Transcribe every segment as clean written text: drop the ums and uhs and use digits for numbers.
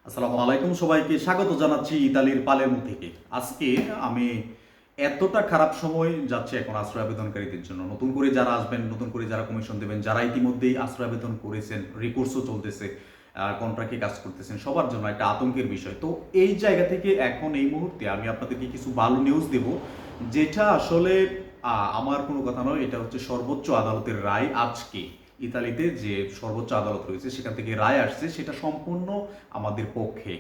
আসসালামু আলাইকুম, সবাইকে স্বাগত জানাচ্ছি ইতালির পালের্মো থেকে। আজকে আমি এতটা খারাপ সময় যাচ্ছে এখন আশ্রয় আবেদনকারীদের জন্য। নতুন করে যারা আসবেন, নতুন করে যারা কমিশন দেবেন, যারা ইতিমধ্যেই আশ্রয় আবেদন করেছেন, রিকোর্সও চলতেছে, কন্ট্রাক্টে কাজ করতেছেন, সবার জন্য একটা আতঙ্কের বিষয়। তো এই জায়গা থেকে এখন এই মুহূর্তে আমি আপনাদেরকে কিছু ভালো নিউজ দেব, যেটা আসলে আমার কোনো কথা নয়, এটা হচ্ছে সর্বোচ্চ আদালতের রায় আজকে। ইতালিতে যে সর্বোচ্চ আদালত রয়েছে সেখান থেকে রায় আসছে, সেটা সম্পূর্ণ আমাদের পক্ষে।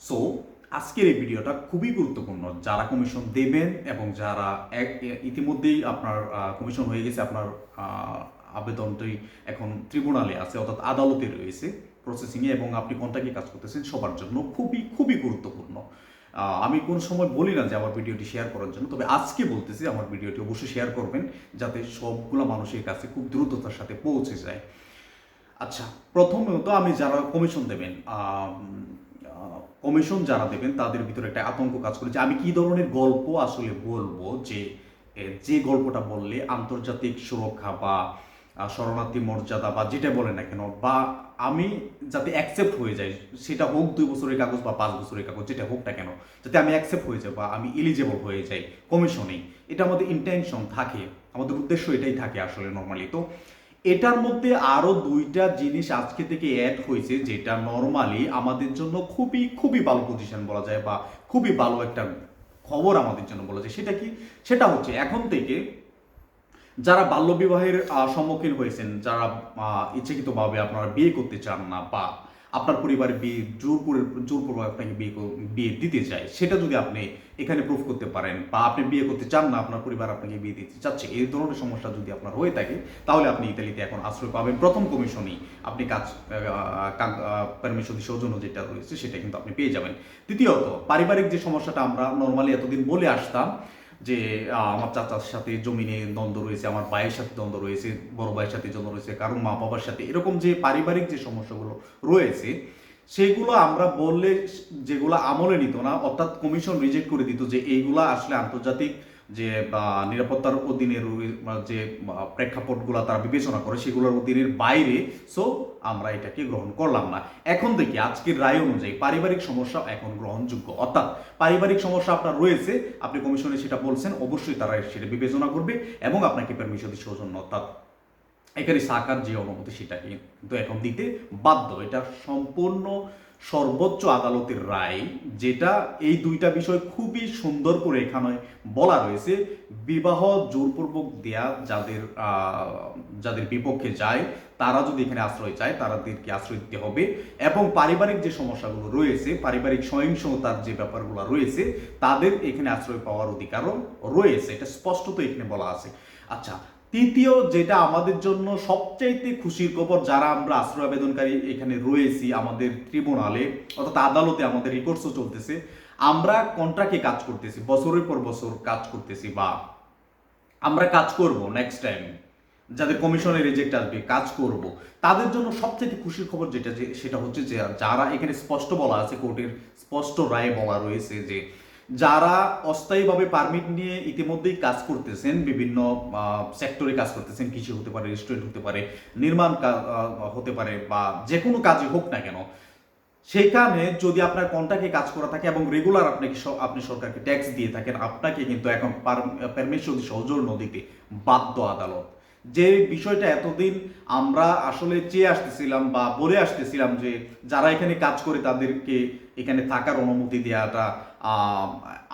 সো আজকের এই ভিডিওটা খুবই গুরুত্বপূর্ণ। যারা কমিশন দেবেন এবং যারা ইতিমধ্যেই আপনার কমিশন হয়ে গেছে, আপনার আবেদনটি এখন ট্রিব্যুনালে আছে, অর্থাৎ আদালতে রয়েছে প্রসেসিংয়ে, এবং আপনি কোনটাকে কাজ করতেছেন, সবার জন্য খুবই খুবই গুরুত্বপূর্ণ। আমি কোন সময় বলি না যে আমার ভিডিওটি শেয়ার করার জন্য, তবে আজকে বলতেছি আমার ভিডিওটি অবশ্যই শেয়ার করবেন, যাতে সবগুলো মানুষের কাছে খুব দ্রুততার সাথে পৌঁছে যায়। আচ্ছা, প্রথমত আমি যারা কমিশন দেবেন, কমিশন যারা দেবেন তাদের ভিতরে একটা আতঙ্ক কাজ করে যে আমি কি ধরনের গল্প আসলে বলবো, যে গল্পটা বললে আন্তর্জাতিক সুরক্ষা বা শরণার্থী মর্যাদা বা যেটা বলেন না কেন, বা আমি যাতে অ্যাকসেপ্ট হয়ে যাই, সেটা হোক 2 বছরের কাগজ বা 5 বছরের কাগজ, যেটা হোক না কেন, যাতে আমি অ্যাকসেপ্ট হয়ে যাই বা আমি এলিজেবল হয়ে যাই কমিশনেই, এটা আমাদের ইন্টেনশন থাকে, আমাদের উদ্দেশ্য এটাই থাকে আসলে নর্মালি। তো এটার মধ্যে আরো 2টা জিনিস আজকে থেকে অ্যাড হয়েছে, যেটা নর্মালি আমাদের জন্য খুবই খুবই ভালো পজিশন বলা যায়, বা খুবই ভালো একটা খবর আমাদের জন্য বলা যায়। সেটা কি? সেটা হচ্ছে এখন থেকে যারা বাল্যবিবাহের সম্মুখীন হয়েছেন, যারা ইচ্ছাকৃতভাবে আপনারা বিয়ে করতে চান না, বা আপনার পরিবারে বিয়ে জোরপূর্বক আপনাকে বিয়ে দিতে চায়, সেটা যদি আপনি এখানে প্রুফ করতে পারেন, বা আপনি বিয়ে করতে চান না, আপনার পরিবার আপনাকে বিয়ে দিতে চাচ্ছে, এই ধরনের সমস্যা যদি আপনার হয়ে থাকে, তাহলে আপনি ইতালিতে এখন আশ্রয় পাবেন। প্রথম কমিশনেই আপনি কাজ পারমিশন সৌজন্য যেটা রয়েছে সেটা কিন্তু আপনি পেয়ে যাবেন। দ্বিতীয়ত, পারিবারিক যে সমস্যাটা আমরা নর্মালি এতদিন বলে আসতাম, যে আমার চাচার সাথে জমিনে দ্বন্দ্ব রয়েছে, আমার ভাইয়ের সাথে দ্বন্দ্ব রয়েছে, বড় ভাইয়ের সাথে দ্বন্দ্ব রয়েছে, কারণ মা বাবার সাথে, এরকম যে পারিবারিক যে সমস্যাগুলো রয়েছে, সেগুলো আমরা বললে যেগুলো আমলে নিত না, অর্থাৎ কমিশন রিজেক্ট করে দিত যে এইগুলা আসলে আন্তর্জাতিক যে নিরাপত্তার অধীনে যে প্রেক্ষাপটগুলো তারা বিবেচনা করে, সেগুলোর অধীনের বাইরে। সো আমরা এটাকে গ্রহণ করলাম না। এখন থেকে আজকের রায় অনুযায়ী পারিবারিক সমস্যা এখন গ্রহণযোগ্য, অর্থাৎ পারিবারিক সমস্যা আপনার রয়েছে, আপনি কমিশনে সেটা বলছেন, অবশ্যই তারা সেটা বিবেচনা করবে এবং আপনাকে পারমিশন সৌজন্য, অর্থাৎ এখানে সাকার যে অনুমতি সেটা কিন্তু এখন দিতে বাধ্য। এটা সম্পূর্ণ সর্বোচ্চ আদালতের রায়, যেটা এই 2টা বিষয় খুবই সুন্দর করে এখানে বলা রয়েছে। বিবাহ জোরপূর্বক দেয়া যাদের যাদের বিপক্ষে যায়, তারা যদি এখানে আশ্রয় চায়, তাদেরকে আশ্রয় দিতে হবে, এবং পারিবারিক যে সমস্যাগুলো রয়েছে, পারিবারিক সহিংসতার যে ব্যাপারগুলো রয়েছে, তাদের এখানে আশ্রয় পাওয়ার অধিকারও রয়েছে, এটা স্পষ্টত এখানে বলা আছে। আচ্ছা, তৃতীয় যেটা আমাদের জন্য সবচাইতে খুশির খবর, যারা আমরা আশ্রয় আবেদনকারী এখানে রয়েছি, আমাদের ট্রিব্যুনালে অর্থাৎ আদালতে আমাদের রিকোর্সও চলতেছে, আমরা কন্ট্রাক্টে কাজ করতেছি, বছরের পর বছর কাজ করতেছি, বা আমরা কাজ করব নেক্সট টাইম, যাদের কমিশনে রিজেক্ট আসবে কাজ করব, তাদের জন্য সবচেয়ে খুশির খবর যেটা, যে সেটা হচ্ছে যে যারা এখানে স্পষ্ট বলা আছে, কোর্টের স্পষ্ট রায়ে বলা রয়েছে যে যারা অস্থায়ীভাবে পারমিট নিয়ে ইতিমধ্যেই কাজ করতেছেন, বিভিন্ন সেক্টরে কাজ করতেছেন, কৃষি হতে পারে, রেস্টুরেন্ট হতে পারে, নির্মাণ হতে পারে, বা যে কোনো কাজই হোক না কেন, সেখানে যদি আপনার কন্ট্রাক্টে কাজ করা থাকে এবং রেগুলার আপনি সরকারকে ট্যাক্স দিয়ে থাকেন, আপনাকে কিন্তু এখন পারমিশন সৌজন্য দিতে বাধ্য আদালত। যে বিষয়টা এতদিন আমরা আসলে চেয়ে আসতেছিলাম বা বলে আসতেছিলাম, যে যারা এখানে কাজ করে তাদেরকে এখানে থাকার অনুমতি দেওয়াটা,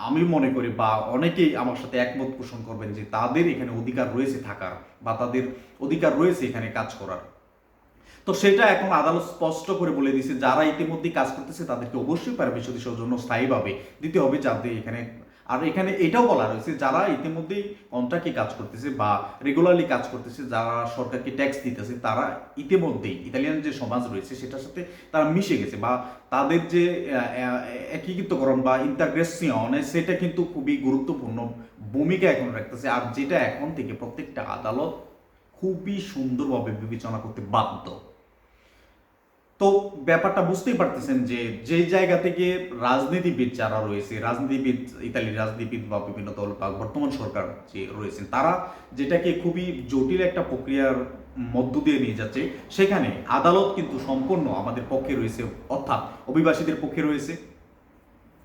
আমি মনে করি, বা অনেকেই আমার সাথে একমত পোষণ করবেন, যে তাদের এখানে অধিকার রয়েছে থাকার, বা তাদের অধিকার রয়েছে এখানে কাজ করার। তো সেটা এখন আদালত স্পষ্ট করে বলে দিয়েছে, যারা ইতিমধ্যে কাজ করতেছে তাদেরকে অবশ্যই পারমিশন সৌজন্য স্থায়ীভাবে দিতে হবে, যাতে এখানে, আর এখানে এটাও বলা রয়েছে, যারা ইতিমধ্যেই কন্ট্রাক্টে কাজ করতেছে বা রেগুলারলি কাজ করতেছে, যারা সরকারকে ট্যাক্স দিতেছে, তারা ইতিমধ্যেই ইতালিয়ান যে সমাজ রয়েছে সেটার সাথে তারা মিশে গেছে, বা তাদের যে একীকৃতকরণ বা ইন্টাগ্রেশন, সেটা কিন্তু খুবই গুরুত্বপূর্ণ ভূমিকা এখন রাখতেছে, আর যেটা এখন থেকে প্রত্যেকটা আদালত খুবই সুন্দরভাবে বিবেচনা করতে বাধ্য। তো ব্যাপারটা বুঝতেই পারতেছেন যে যেই জায়গা থেকে রাজনীতিবিদ যারা রয়েছে, রাজনীতিবিদ, ইতালির রাজনীতিবিদ বা বিভিন্ন দল বা বর্তমান সরকার যে রয়েছেন, তারা যেটাকে খুবই জটিল একটা প্রক্রিয়ার মধ্য দিয়ে নিয়ে যাচ্ছে, সেখানে আদালত কিন্তু সম্পূর্ণ আমাদের পক্ষে রয়েছে, অর্থাৎ অভিবাসীদের পক্ষে রয়েছে।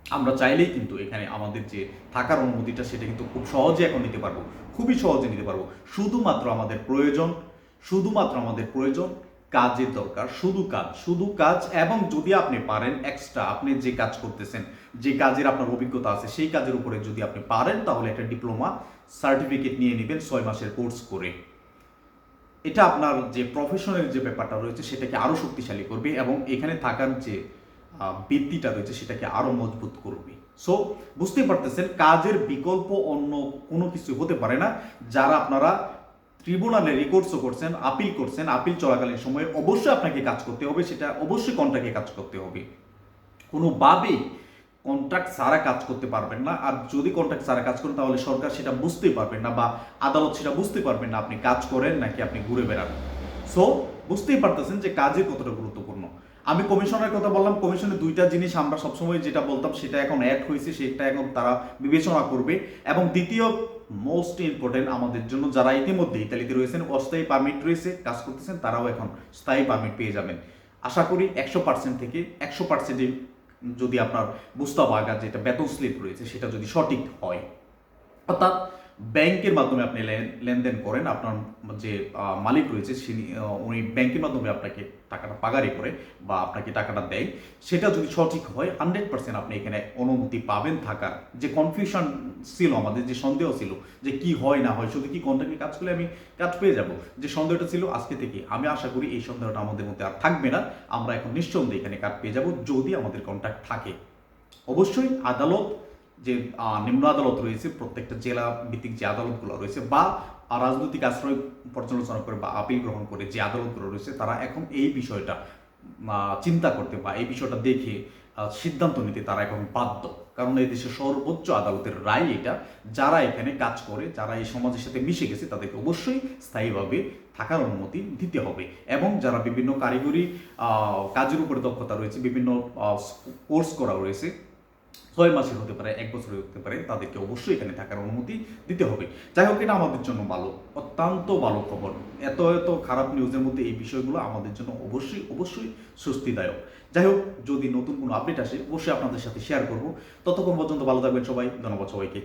আমরা চাইলেই কিন্তু এখানে আমাদের যে থাকার অনুমতিটা সেটা কিন্তু খুব সহজে এখন নিতে পারবো, খুবই সহজে নিতে পারবো। শুধুমাত্র আমাদের প্রয়োজন কাজের দরকার, শুধু কাজ। এবং যদি আপনি পারেন এক্সট্রা, আপনি যে কাজ করতেছেন, যে কাজের আপনার অভিজ্ঞতা আছে, সেই কাজের উপরে যদি আপনি পারেন, তাহলে একটা ডিপ্লোমা সার্টিফিকেট নিয়ে নেবেন 6 মাসের কোর্স করে। এটা আপনার যে প্রফেশনের যে ব্যাপারটা রয়েছে সেটাকে আরও শক্তিশালী করবে, এবং এখানে থাকার যে ভিত্তিটা রয়েছে সেটাকে আরও মজবুত করবে। সো বুঝতেই পারতেছেন, কাজের বিকল্প অন্য কোনো কিছু হতে পারে না। যারা আপনারা ট্রিব্যুনালে রিকোর্সও করছেন, আপিল করছেন, আপিল চলাকালীন সময়ে অবশ্যই আপনাকে কাজ করতে হবে, সেটা অবশ্যই কন্ট্রাক্টে কাজ করতে হবে। কোনোভাবেই কন্ট্রাক্ট ছাড়া কাজ করতে পারবেন না। আর যদি কন্ট্রাক্ট ছাড়া কাজ করেন, তাহলে সরকার সেটা বুঝতেই পারবেন না, বা আদালত সেটা বুঝতে পারবেন না আপনি কাজ করেন নাকি আপনি ঘুরে বেড়ান। সো বুঝতেই পারতেছেন যে কাজের কতটা গুরুত্বপূর্ণ। আমি কমিশনের কথা বললাম, কমিশনের দুইটা জিনিস আমরা সবসময় যেটা বলতাম সেটা এখন অ্যাড হয়েছে, সেটা এখন তারা বিবেচনা করবে। এবং দ্বিতীয় মোস্ট ইম্পর্টেন্ট আমাদের জন্য, যারা ইতিমধ্যে ইতালিতে রয়েছেন, অস্থায়ী পারমিট রয়েছে, কাজ করতেছেন, তারাও এখন স্থায়ী পারমিট পেয়ে যাবেন। আশা করি 100% থেকে 100% যদি আপনার বুস্তাব আগা যেটা বেতন স্লিপ রয়েছে সেটা যদি সঠিক হয়, অর্থাৎ ব্যাংকের মাধ্যমে আপনি লেনদেন করেন, আপনার যে মালিক রয়েছে উনি ব্যাংকের মাধ্যমে আপনাকে টাকাটা পাগারি করে বা আপনাকে টাকাটা দেয়, সেটা যদি সঠিক হয় 100% আপনি এখানে অনুমতি পাবেন থাকার। যে কনফিউশন ছিল আমাদের, যে সন্দেহ ছিল যে কি হয় না হয়, শুধু কি কন্ট্রাক্টে কাজ করলে আমি কাজ পেয়ে যাব, যে সন্দেহটা ছিল, আজকে থেকে আমি আশা করি এই সন্দেহটা আমাদের মধ্যে আর থাকবে না। আমরা এখন নিঃসন্দেহে এখানে কাজ পেয়ে যাব যদি আমাদের কন্ট্রাক্ট থাকে। অবশ্যই আদালত, যে নিম্ন আদালত রয়েছে, প্রত্যেকটা জেলা ভিত্তিক যে আদালতগুলো রয়েছে, বা রাজনৈতিক আশ্রয় পর্যালোচনা করে বা আপিল গ্রহণ করে যে আদালতগুলো রয়েছে, তারা এখন এই বিষয়টা চিন্তা করতে বা এই বিষয়টা দেখে সিদ্ধান্ত নিতে তারা এখন বাধ্য। কারণ এই দেশের সর্বোচ্চ আদালতের রায় এটা, যারা এখানে কাজ করে, যারা এই সমাজের সাথে মিশে গেছে, তাদেরকে অবশ্যই স্থায়ীভাবে থাকার অনুমতি দিতে হবে। এবং যারা বিভিন্ন কারিগরি কাজের উপরে দক্ষতা রয়েছে, বিভিন্ন কোর্স করা রয়েছে, 6 মাসের হতে পারে, 1 বছরের হতে পারে, তাদেরকে অবশ্যই এখানে থাকার অনুমতি দিতে হবে। যাই হোক, এটা আমাদের জন্য ভালো, অত্যন্ত ভালো খবর। এত খারাপ নিউজের মধ্যে এই বিষয়গুলো আমাদের জন্য অবশ্যই স্বস্তিদায়ক। যাই হোক, যদি নতুন কোনো আপডেট আসে অবশ্যই আপনাদের সাথে শেয়ার করব। ততক্ষণ পর্যন্ত ভালো থাকবেন সবাই। ধন্যবাদ সবাইকে।